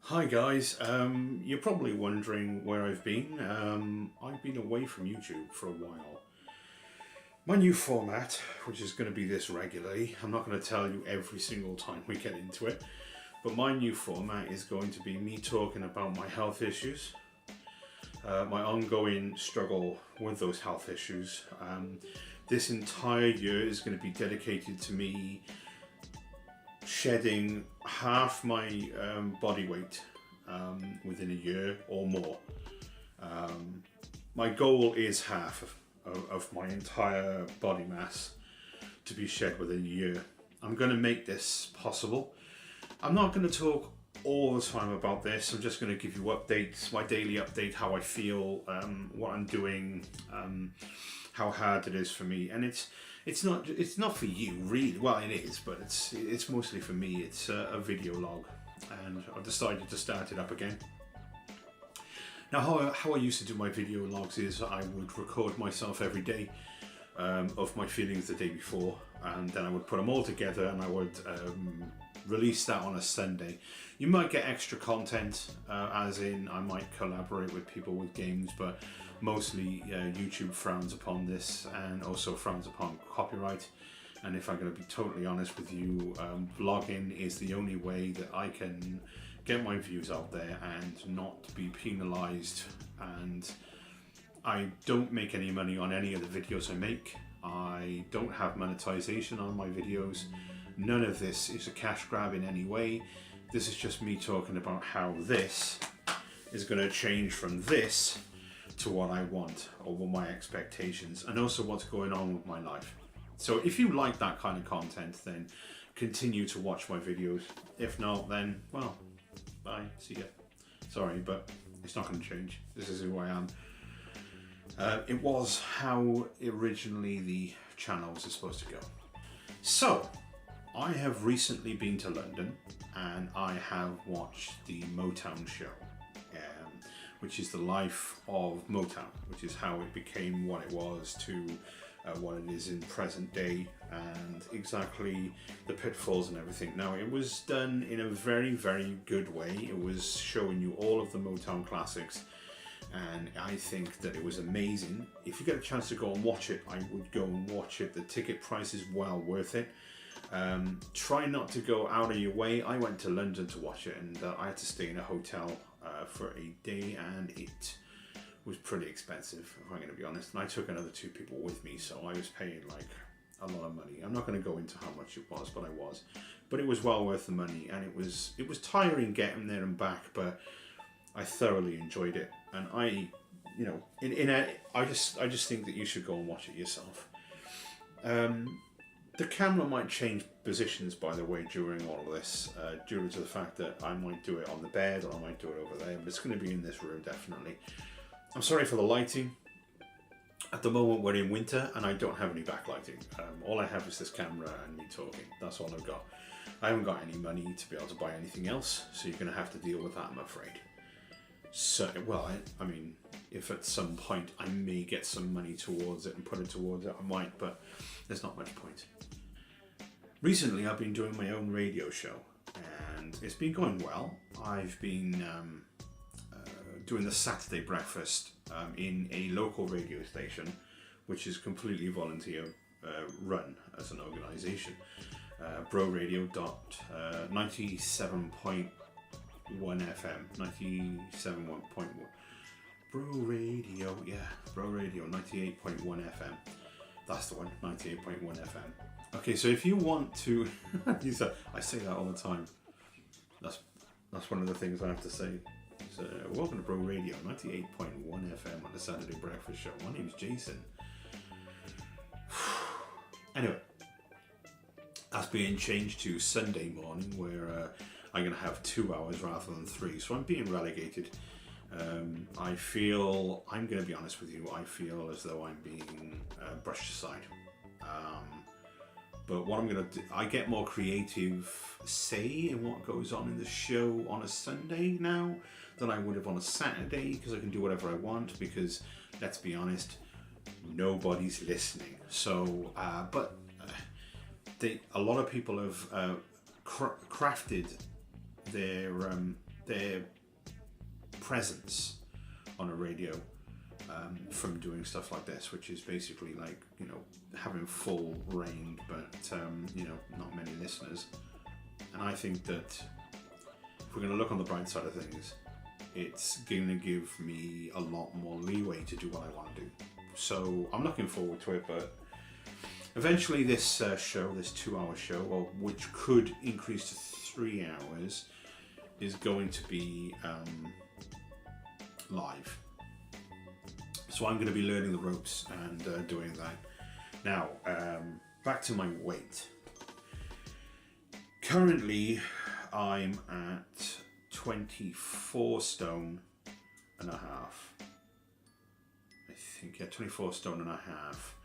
Hi guys, you're probably wondering where I've been. I've been away from YouTube for a while. My new format, which is going to be this regularly, I'm not going to tell you every single time we get into it, but my new format is going to be me talking about my health issues, my ongoing struggle with those health issues. This entire year is going to be dedicated to me shedding half my body weight within a year or more. My goal is half of my entire body mass to be shed within a year. I'm going to make this possible. I'm not going to talk all the time about this. I'm just going to give you updates, my daily update, how I feel, what I'm doing, how hard it is for me, and it's not for you really. Well, it is, but it's mostly for me. It's a video log, and I've decided to start it up again. Now, how I used to do my video logs is I would record myself every day of my feelings the day before, and then I would put them all together and I would release that on a Sunday. You might get extra content, as in I might collaborate with people with games, but mostly YouTube frowns upon this and also frowns upon copyright. And if I'm going to be totally honest with you, vlogging is the only way that I can get my views out there and not be penalized. And I don't make any money on any of the videos I make. I don't have monetization on my videos. None of this is a cash grab in any way. This is just me talking about how this is going to change from this to what I want, or what my expectations, and also what's going on with my life. So if you like that kind of content, then continue to watch my videos. If not, then, well, bye, see ya. Sorry, but it's not going to change. This is who I am. It was how originally the channel was supposed to go. So, I have recently been to London and I have watched the Motown show, which is the life of Motown, which is how it became what it was to what it is in present day, and exactly the pitfalls and everything. Now, it was done in a very, very good way. It was showing you all of the Motown classics, and I think that it was amazing. If you get a chance to go and watch it, I would go and watch it. The ticket price is well worth it. Try not to go out of your way. I went to London to watch it, and I had to stay in a hotel for a day, and it was pretty expensive, if I'm going to be honest. And I took another 2 people with me, so I was paying like a lot of money. I'm not going to go into how much it was, but I was. But it was well worth the money, and it was tiring getting there and back, but I thoroughly enjoyed it. And I just think that you should go and watch it yourself. The camera might change positions, by the way, during all of this, due to the fact that I might do it on the bed or I might do it over there, but it's going to be in this room, definitely. I'm sorry for the lighting. At the moment, we're in winter and I don't have any backlighting. All I have is this camera and me talking. That's all I've got. I haven't got any money to be able to buy anything else, so you're going to have to deal with that, I'm afraid. So, well, I mean, if at some point I may get some money towards it and put it towards it, I might, but there's not much point. Recently, I've been doing my own radio show, and it's been going well. I've been doing the Saturday breakfast in a local radio station, which is completely volunteer run as an organisation. Bro Radio 97.1 FM, 97.1. Bro Radio, yeah, Bro Radio 98.1 FM. That's the one, 98.1 FM. Okay, so if you want to, I say that all the time. That's one of the things I have to say. So, welcome to Bro Radio 98.1 FM on the Saturday Breakfast Show. My name's Jason. Anyway, that's being changed to Sunday morning, where I'm going to have 2 hours rather than 3. So I'm being relegated. I feel, I'm going to be honest with you, I feel as though I'm being brushed aside. But what I'm going to do, I get more creative say in what goes on in the show on a Sunday now than I would have on a Saturday, because I can do whatever I want, because, let's be honest, nobody's listening. So, but a lot of people have crafted their their presence on a radio from doing stuff like this, which is basically like, you know, having full reign, but you know, not many listeners. And I think that if we're going to look on the bright side of things, it's going to give me a lot more leeway to do what I want to do. So I'm looking forward to it, but eventually this show, this 2-hour show, or which could increase to 3 hours, is going to be live. So I'm going to be learning the ropes and doing that. Now, back to my weight. Currently, I'm at 24 stone and a half. I think, yeah, 24 stone and a half.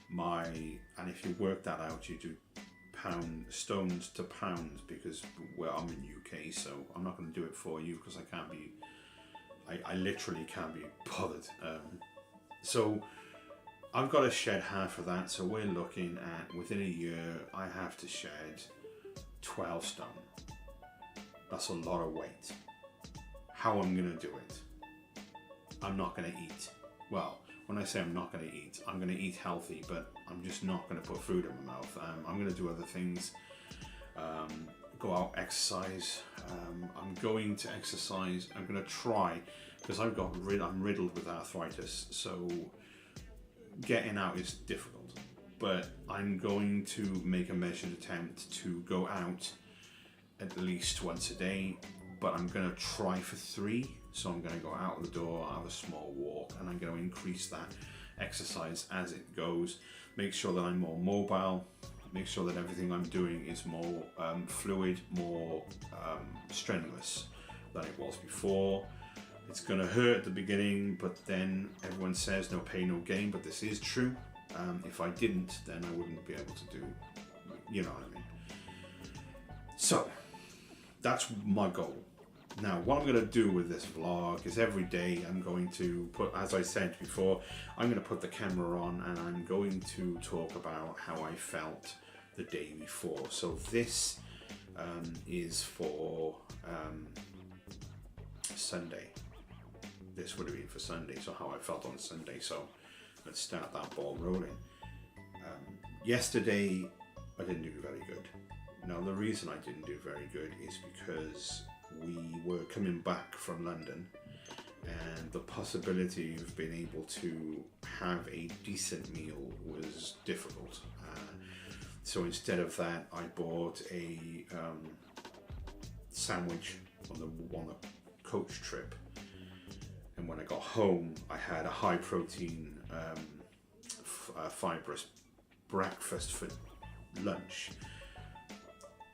And if you work that out, you do stones to pounds, because I'm in UK, so I'm not going to do it for you because I literally can't be bothered. So I've got to shed half of that, so we're looking at, within a year, I have to shed 12 stone. That's a lot of weight. How I'm going to do it? I'm not going to eat. Well, when I say I'm not going to eat, I'm going to eat healthy, but I'm just not going to put food in my mouth. I'm going to do other things. Go out, exercise. I'm going to exercise. I'm going to try, because I'm riddled with arthritis, so getting out is difficult. But I'm going to make a measured attempt to go out at least once a day, but I'm going to try for 3. So I'm going to go out the door, have a small walk, and I'm going to increase that exercise as it goes. Make sure that I'm more mobile, make sure that everything I'm doing is more fluid, more strenuous than it was before. It's going to hurt at the beginning, but then everyone says no pain, no gain, but this is true. If I didn't, then I wouldn't be able to do, you know what I mean. So that's my goal. Now, what I'm going to do with this vlog is every day I'm going to put, as I said before, I'm going to put the camera on and I'm going to talk about how I felt the day before. So this is for Sunday. This would have been for Sunday, so how I felt on Sunday. So let's start that ball rolling. Yesterday, I didn't do very good. Now, the reason I didn't do very good is because we were coming back from London, and the possibility of being able to have a decent meal was difficult. So instead of that, I bought a sandwich on the coach trip, and when I got home, I had a high protein, fibrous breakfast for lunch,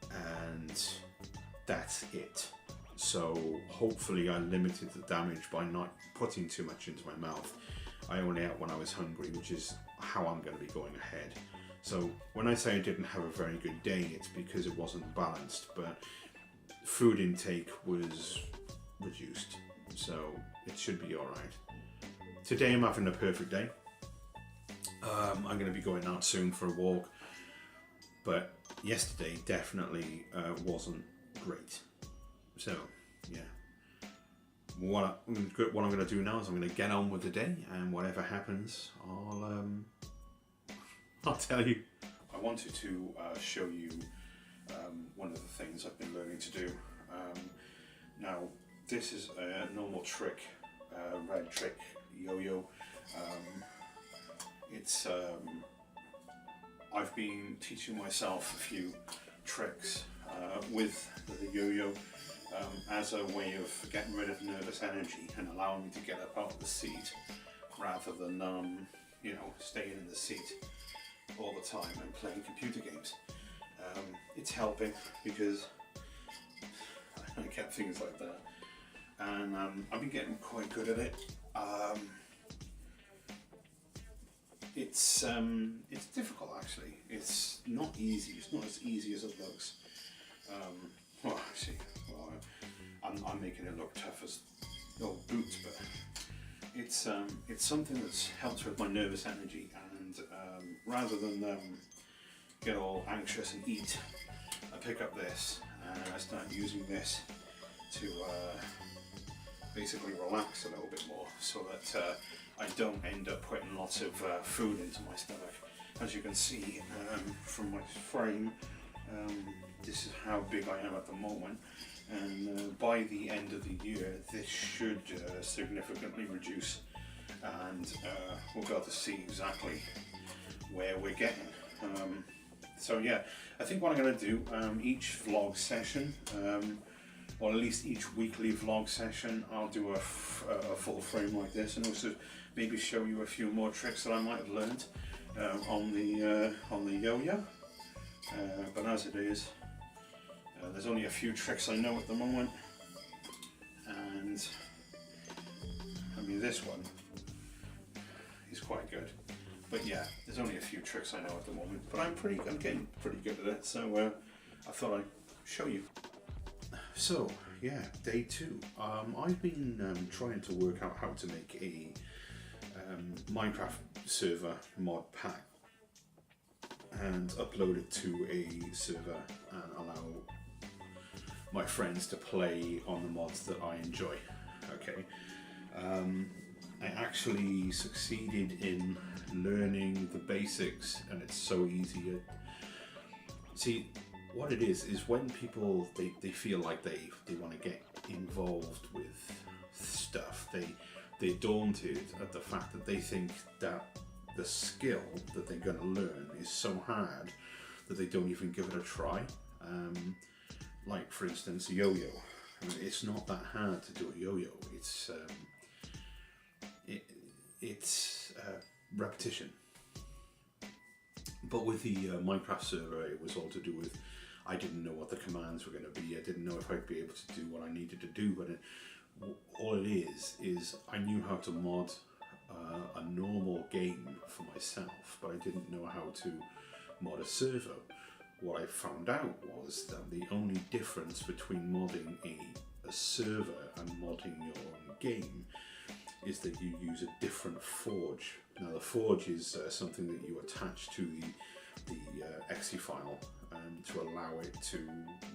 and that's it. So hopefully I limited the damage by not putting too much into my mouth. I only ate when I was hungry, which is how I'm going to be going ahead. So when I say I didn't have a very good day, it's because it wasn't balanced, but food intake was reduced, so it should be all right. Today I'm having a perfect day. I'm going to be going out soon for a walk, but yesterday definitely wasn't great. So yeah, what I'm going to do now is I'm going to get on with the day, and whatever happens, I'll tell you. I wanted to show you one of the things I've been learning to do. Now, this is a normal trick, red trick yo-yo. I've been teaching myself a few tricks with the yo-yo as a way of getting rid of nervous energy and allowing me to get up out of the seat rather than staying in the seat all the time and playing computer games. It's helping because I get things like that, and I've been getting quite good at it. It's difficult actually. It's not easy. It's not as easy as it looks. I'm making it look tough as old boots, but it's something that's helped with my nervous energy, and rather than get all anxious and eat, I pick up this and I start using this to basically relax a little bit more, so that I don't end up putting lots of food into my stomach. As you can see from my frame, this is how big I am at the moment, and by the end of the year this should significantly reduce, and we'll be able to see exactly where we're getting. So yeah, I think what I'm going to do, each vlog session, or at least each weekly vlog session, I'll do a full frame like this, and also maybe show you a few more tricks that I might have learned on the yo-yo. But as it is, there's only a few tricks I know at the moment, and I mean this one is quite good. But yeah, there's only a few tricks I know at the moment, but I'm getting pretty good at it. So I thought I'd show you. So yeah, day 2. I've been trying to work out how to make a Minecraft server mod pack and upload it to a server and allow my friends to play on the mods that I enjoy. Okay, I actually succeeded in learning the basics, and it's so easy. See, what it is when people they feel like they want to get involved with stuff, they're daunted at the fact that they think that the skill that they're going to learn is so hard that they don't even give it a try. Like for instance, a yo-yo. I mean, it's not that hard to do a yo-yo. It's repetition. But with the Minecraft server, it was all to do with, I didn't know what the commands were going to be. I didn't know if I'd be able to do what I needed to do. But all it is I knew how to mod a normal game for myself, but I didn't know how to mod a server. What I found out was that the only difference between modding a server and modding your own game is that you use a different forge. Now the forge is something that you attach to the exe file to allow it to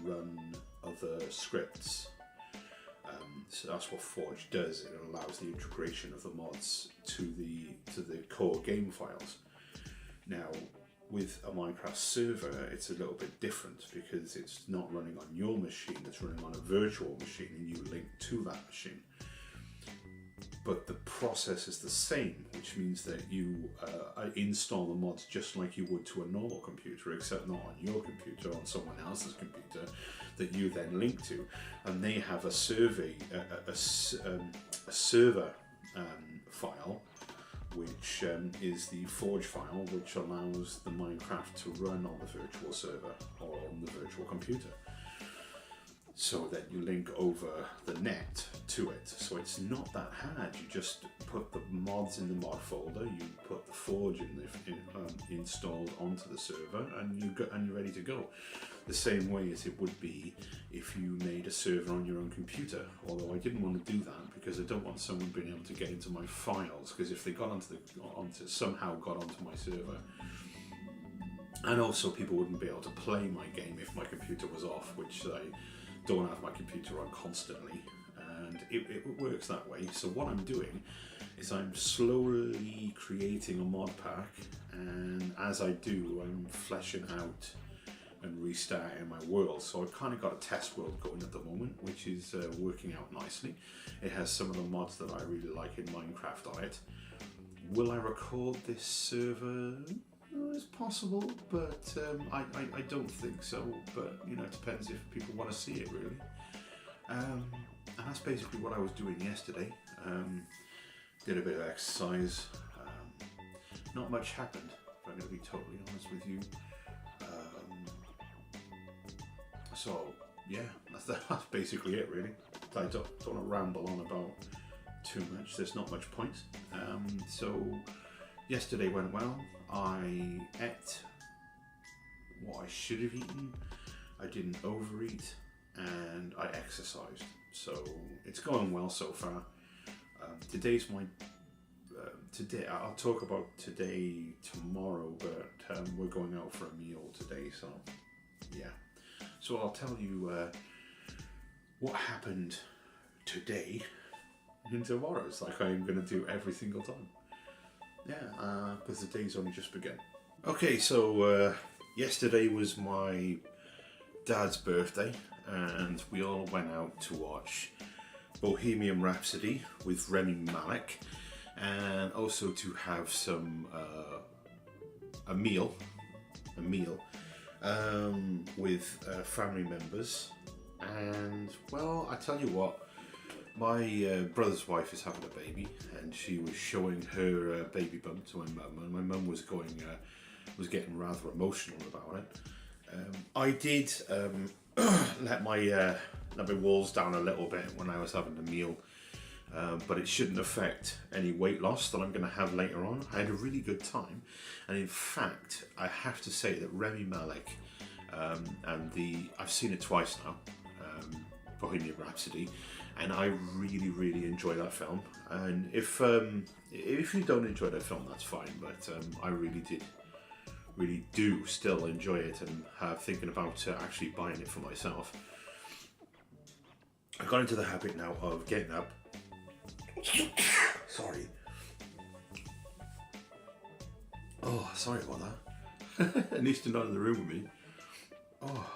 run other scripts. So that's what Forge does. It allows the integration of the mods to the core game files. Now, with a Minecraft server, it's a little bit different because it's not running on your machine, it's running on a virtual machine, and you link to that machine. But the process is the same, which means that you install the mods just like you would to a normal computer, except not on your computer, on someone else's computer that you then link to, and they have a server file, which is the Forge file, which allows the Minecraft to run on the virtual server or on the virtual computer, so that you link over the net to it. So it's not that hard. You just put the mods in the mod folder, you put the Forge installed onto the server, and you're ready to go. The same way as it would be if you made a server on your own computer. Although I didn't want to do that because I don't want someone being able to get into my files, because if they got somehow got onto my server, and also people wouldn't be able to play my game if my computer was off, which I don't have my computer on constantly, and it works that way. So what I'm doing is I'm slowly creating a mod pack, and as I do, I'm fleshing out and restarting my world. So I've kind of got a test world going at the moment, which is working out nicely. It has some of the mods that I really like in Minecraft on it. Will I record this server? It's possible, but I don't think so. But you know, it depends if people want to see it, really. And that's basically what I was doing yesterday. Did a bit of exercise. Not much happened, if I'm going to be totally honest with you. So yeah, that's basically it, really. I don't want to ramble on about too much. There's not much point. So yesterday went well. I ate what I should have eaten. I didn't overeat, and I exercised. So it's going well so far. Today's my today. I'll talk about today tomorrow, but we're going out for a meal today. So yeah. So I'll tell you what happened today and tomorrow. It's like I'm going to do every single time. Yeah, because the day's only just begun. Okay, so yesterday was my dad's birthday, and we all went out to watch Bohemian Rhapsody with Rami Malek, and also to have some a meal with family members. And well, I tell you what, my brother's wife is having a baby, and she was showing her baby bump to my mum, and my mum was getting rather emotional about it. I did let my walls down a little bit when I was having the meal, but it shouldn't affect any weight loss that I'm going to have later on. I had a really good time, and in fact, I have to say that Rami Malek and I've seen it twice now, Bohemian Rhapsody, and I really enjoy that film. And if you don't enjoy that film, that's fine, but I really do still enjoy it, and have thinking about actually buying it for myself. I got into the habit now of getting up. Sorry. Oh, sorry about that. At least you're not in the room with me. Oh,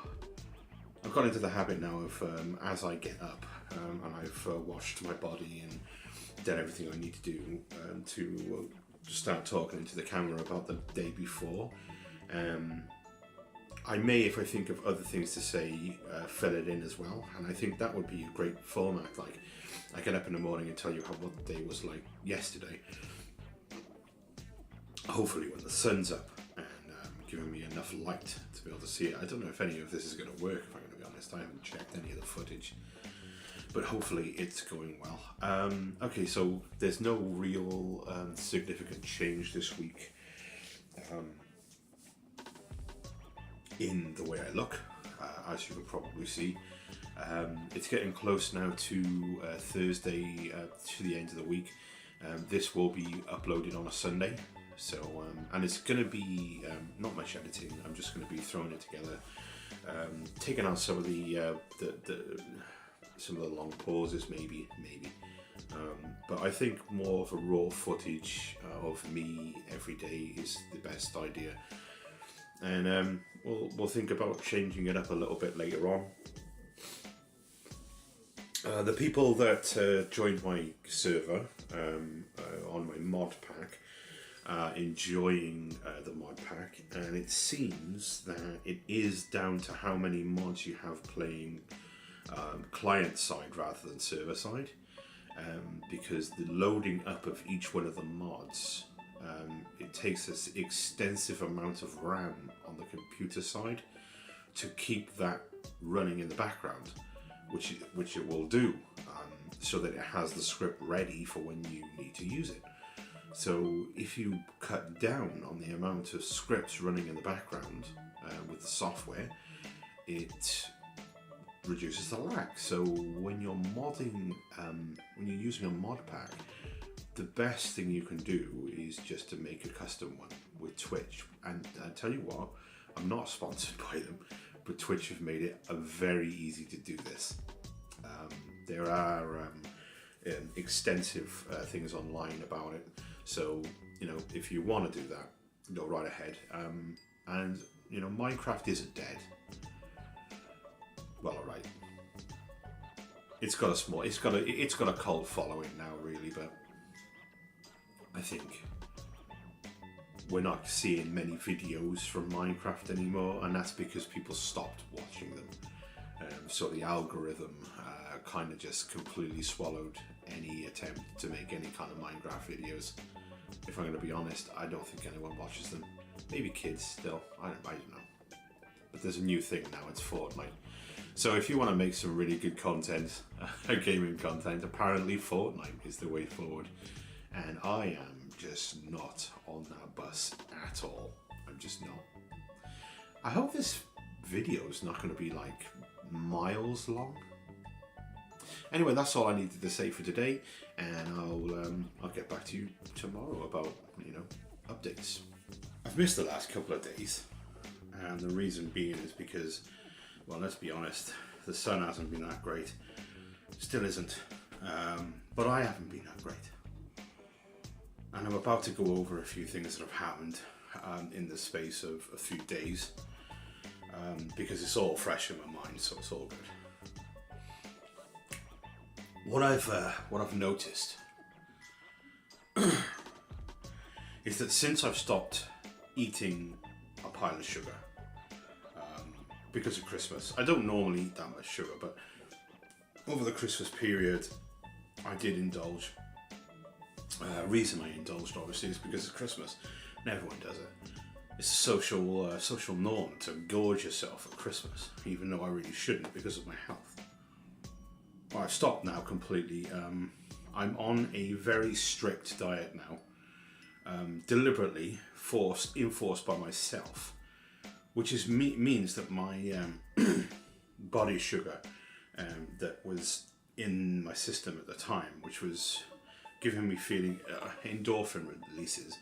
I've got into the habit now of as I get up and I've washed my body and done everything I need to do to start talking into the camera about the day before. I may, if I think of other things to say, fill it in as well, and I think that would be a great format. Like, I get up in the morning and tell you what the day was like yesterday, hopefully when the sun's up and giving me enough light to be able to see it. I don't know if any of this is going to work, if I'm going to be honest. I haven't checked any of the footage, but hopefully it's going well. Okay, so there's no real significant change this week in the way I look, as you can probably see. It's getting close now to Thursday, to the end of the week. This will be uploaded on a Sunday, so and it's going to be not much editing. I'm just going to be throwing it together, taking out some of the long pauses, maybe. But I think more of a raw footage of me every day is the best idea. And we'll think about changing it up a little bit later on. The people that joined my server on my mod pack are enjoying the mod pack, and it seems that it is down to how many mods you have playing client side rather than server side, because the loading up of each one of the mods, it takes this extensive amount of RAM on the computer side to keep that running in the background, which it will do, so that it has the script ready for when you need to use it. So if you cut down on the amount of scripts running in the background with the software, it reduces the lag. So when you're modding, when you're using a mod pack, the best thing you can do is just to make a custom one with Twitch. And I tell you what, I'm not sponsored by them, but Twitch have made it very easy to do this. There are extensive things online about it, so if you want to do that, go right ahead. And Minecraft isn't dead. Well, alright. It's got a cult following now, really, but I think we're not seeing many videos from Minecraft anymore, and that's because people stopped watching them. So the algorithm kind of just completely swallowed any attempt to make any kind of Minecraft videos. If I'm going to be honest, I don't think anyone watches them. Maybe kids still, I don't know. But there's a new thing now, it's Fortnite. So if you want to make some really good content, gaming content, apparently Fortnite is the way forward. And I am just not on that bus at all. I'm just not. I hope this video is not going to be like miles long. Anyway, that's all I needed to say for today, and I'll get back to you tomorrow about updates. I've missed the last couple of days, and the reason being is because, well, let's be honest, the sun hasn't been that great. Still isn't. But I haven't been that great. And I'm about to go over a few things that have happened in the space of a few days, because it's all fresh in my mind, so it's all good. What I've noticed is that since I've stopped eating a pile of sugar because of Christmas, I don't normally eat that much sugar, but over the Christmas period I did indulge. Reason I indulged, obviously, is because it's Christmas and everyone does it. It's a social norm to gorge yourself at Christmas, even though I really shouldn't because of my health. Well, I've stopped now completely. I'm on a very strict diet now, deliberately enforced by myself, which means that my body sugar that was in my system at the time, which was giving me feeling endorphin releases,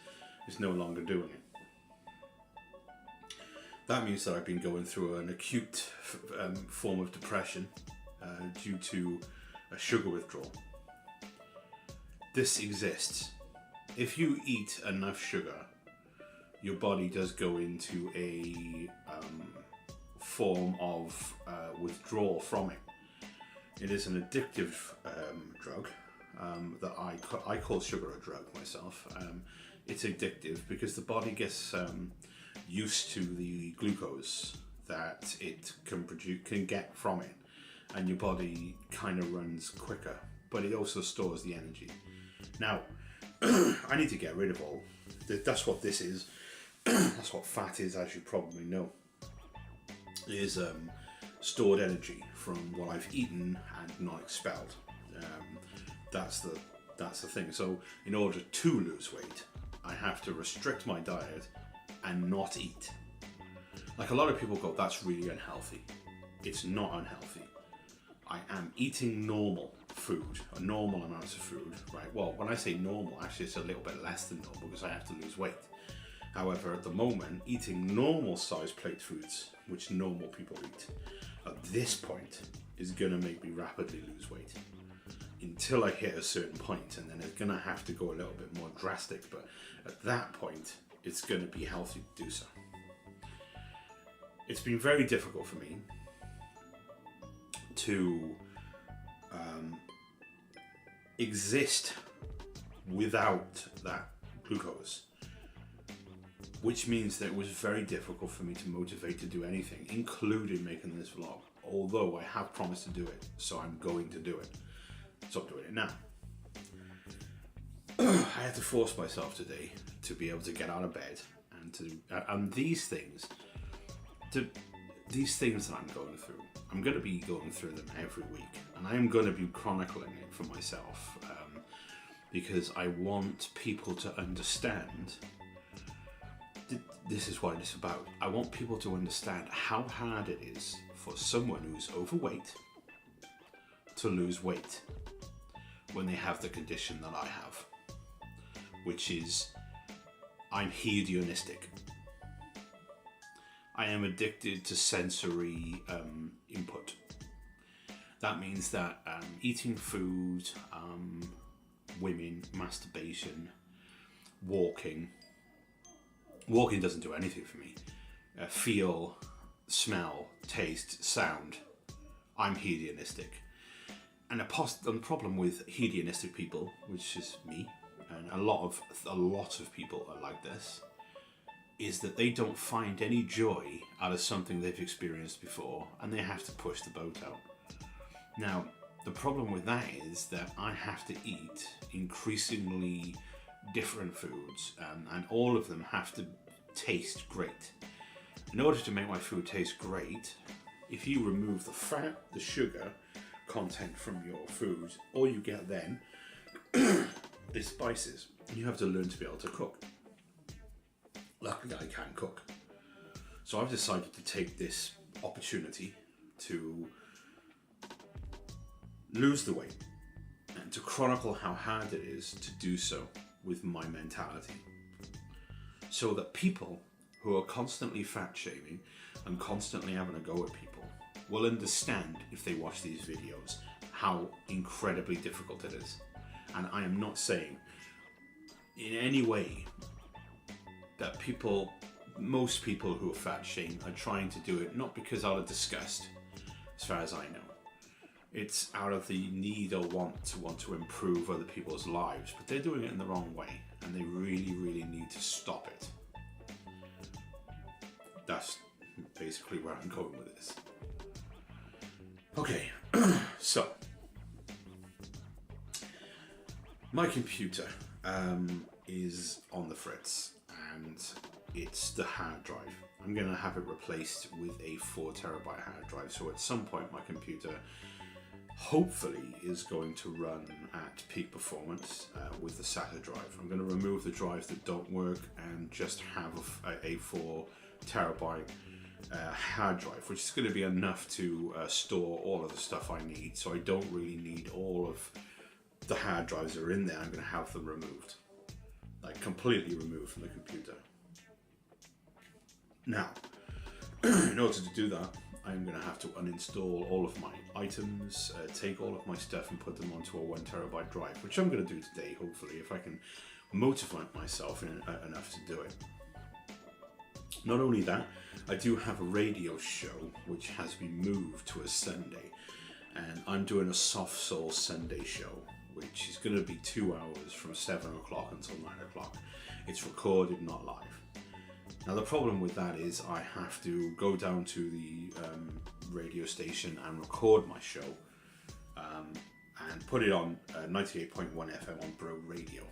is no longer doing it. That means that I've been going through an acute form of depression due to a sugar withdrawal. This exists. If you eat enough sugar, your body does go into a form of withdrawal from it. It is an addictive drug that I call sugar a drug myself. It's addictive because the body gets used to the glucose that it can get from it, and your body kind of runs quicker, but it also stores the energy. Now, I need to get rid of all. That's what this is. That's what fat is, as you probably know. Is stored energy from what I've eaten and not expelled. That's the thing. So in order to lose weight, I have to restrict my diet and not eat. Like a lot of people go, that's really unhealthy. It's not unhealthy. I am eating normal food, a normal amount of food, right? Well, when I say normal, actually it's a little bit less than normal because I have to lose weight. However, at the moment, eating normal sized plate foods, which normal people eat, at this point is going to make me rapidly lose weight until I hit a certain point, and then it's going to have to go a little bit more drastic, but at that point it's going to be healthy to do so. It's been very difficult for me to exist without that glucose, which means that it was very difficult for me to motivate to do anything, including making this vlog, although I have promised to do it, so I'm going to do it. So I'm doing it now. I had to force myself today to be able to get out of bed and these things that I'm going through, I'm going to be going through them every week, and I'm going to be chronicling it for myself, because I want people to understand. This is what it's about. I want people to understand how hard it is for someone who's overweight to lose weight when they have the condition that I have, which is I'm hedonistic. I am addicted to sensory input. That means that eating food, women, masturbation, walking doesn't do anything for me. Feel, smell, taste, sound. I'm hedonistic. And the problem with hedonistic people, which is me, and a lot of people are like this, is that they don't find any joy out of something they've experienced before, and they have to push the boat out. Now, the problem with that is that I have to eat increasingly different foods, and all of them have to taste great. In order to make my food taste great, if you remove the fat, the sugar content from your food, all you get then is spices. You have to learn to be able to cook. Luckily, I can cook. So I've decided to take this opportunity to lose the weight and to chronicle how hard it is to do so with my mentality, so that people who are constantly fat shaming and constantly having a go at people will understand, if they watch these videos, how incredibly difficult it is. And I am not saying in any way that most people who are fat shamed are trying to do it not because out of disgust, as far as I know. It's out of the need or want to improve other people's lives, but they're doing it in the wrong way, and they really, really need to stop it. That's basically where I'm going with this. Okay, so my computer is on the fritz, and it's the hard drive. I'm going to have it replaced with a 4 terabyte hard drive, so at some point my computer hopefully is going to run at peak performance with the SATA drive. I'm going to remove the drives that don't work and just have a 4 terabyte hard drive, which is going to be enough to store all of the stuff I need, so I don't really need all of the hard drives that are in there. I'm going to have them removed, like completely removed from the computer. Now, in order to do that, I'm going to have to uninstall all of my items, take all of my stuff and put them onto a 1 terabyte drive, which I'm going to do today, hopefully, if I can motivate myself enough to do it. Not only that, I do have a radio show which has been moved to a Sunday, and I'm doing a Soft Soul Sunday show, which is going to be 2 hours from 7 o'clock until 9 o'clock. It's recorded, not live. Now the problem with that is I have to go down to the radio station and record my show and put it on 98.1 FM on Bro Radio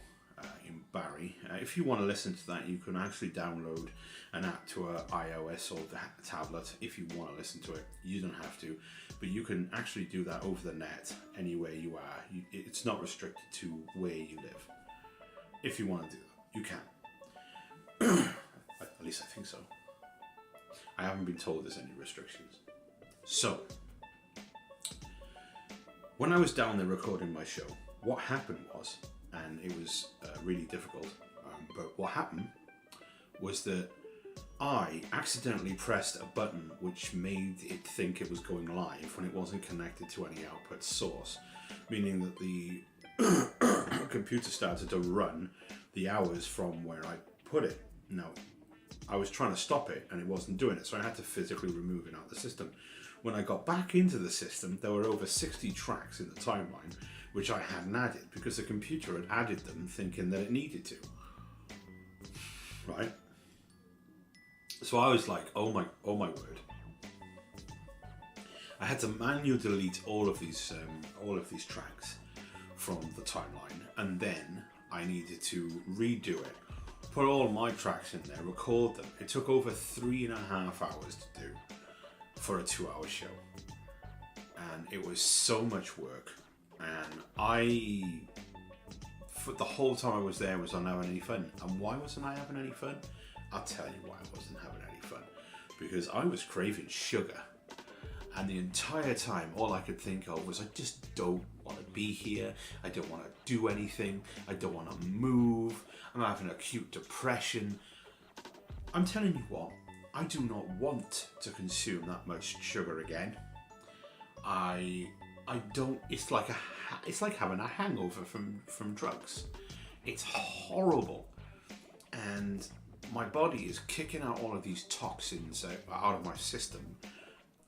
in Barry. If you want to listen to that, you can actually download an app to an iOS or the tablet if you want to listen to it. You don't have to, but you can actually do that over the net anywhere you are. It's not restricted to where you live. If you want to do that, you can. At least I think so. I haven't been told there's any restrictions. So, when I was down there recording my show, what happened was, and it was really difficult, but what happened was that I accidentally pressed a button which made it think it was going live when it wasn't connected to any output source, meaning that the computer started to run the hours from where I put it. Now, I was trying to stop it and it wasn't doing it, so I had to physically remove it out of the system. When I got back into the system, there were over 60 tracks in the timeline which I hadn't added because the computer had added them thinking that it needed to. Right? So I was like, oh my word. I had to manually delete all of these tracks from the timeline, and then I needed to redo it. Put all my tracks in there, record them. It took over 3.5 hours to do for a 2-hour show. And it was so much work. And for the whole time I was there, was I having any fun? And why wasn't I having any fun? I'll tell you why I wasn't having any fun. Because I was craving sugar. And the entire time, all I could think of was, I just don't want to be here. I don't want to do anything. I don't want to move. I'm having acute depression. I'm telling you what, I do not want to consume that much sugar again. I don't. It's like having a hangover from drugs. It's horrible, and my body is kicking out all of these toxins out of my system.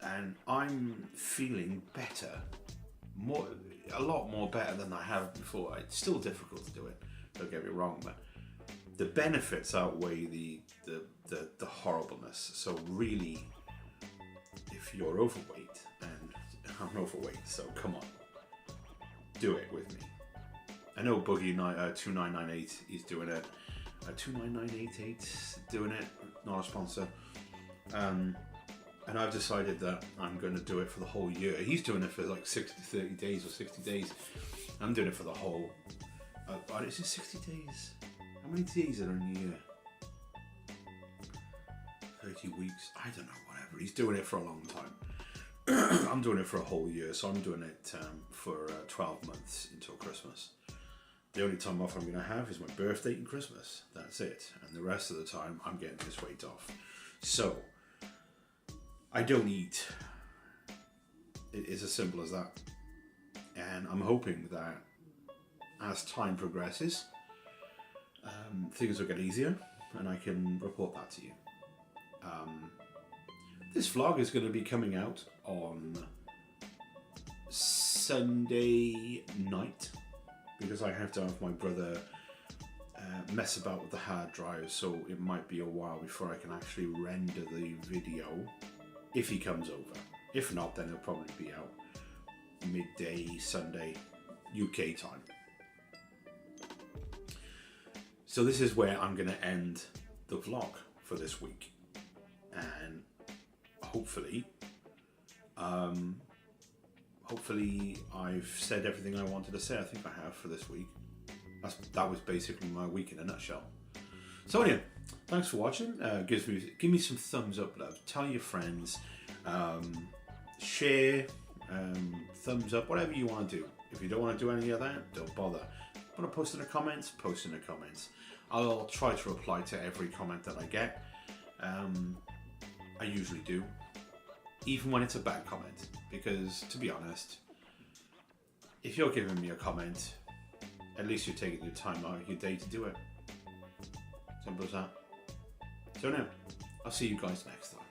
And I'm feeling better, a lot more better than I have before. It's still difficult to do it, don't get me wrong, but the benefits outweigh the horribleness. So really, if you're overweight, and I'm overweight, so come on, do it with me. I know Boogie 2998 is doing it, 29988 doing it, not a sponsor. And I've decided that I'm going to do it for the whole year. He's doing it for like 30 days or 60 days. I'm doing it for the whole... is it 60 days? How many days are in a year? 30 weeks? I don't know, whatever. He's doing it for a long time. I'm doing it for a whole year, so I'm doing it for 12 months until Christmas. The only time off I'm going to have is my birthday and Christmas. That's it. And the rest of the time, I'm getting this weight off. So... I don't eat. It is as simple as that. and I'm hoping that as time progresses, things will get easier and I can report that to you. This vlog is going to be coming out on Sunday night because I have to have my brother mess about with the hard drive, so it might be a while before I can actually render the video if he comes over. If not, then it'll probably be out midday Sunday UK time. So this is where I'm going to end the vlog for this week, and hopefully I've said everything I wanted to say. I think I have for this week. That was basically my week in a nutshell. So anyway, thanks for watching. Give me some thumbs up, love. Tell your friends, share, thumbs up, whatever you want to do. If you don't want to do any of that, don't bother. Want to post in the comments? Post in the comments. I'll try to reply to every comment that I get. I usually do, even when it's a bad comment, because to be honest, if you're giving me a comment, at least you're taking your time out of your day to do it. Simple as that. So now, I'll see you guys next time.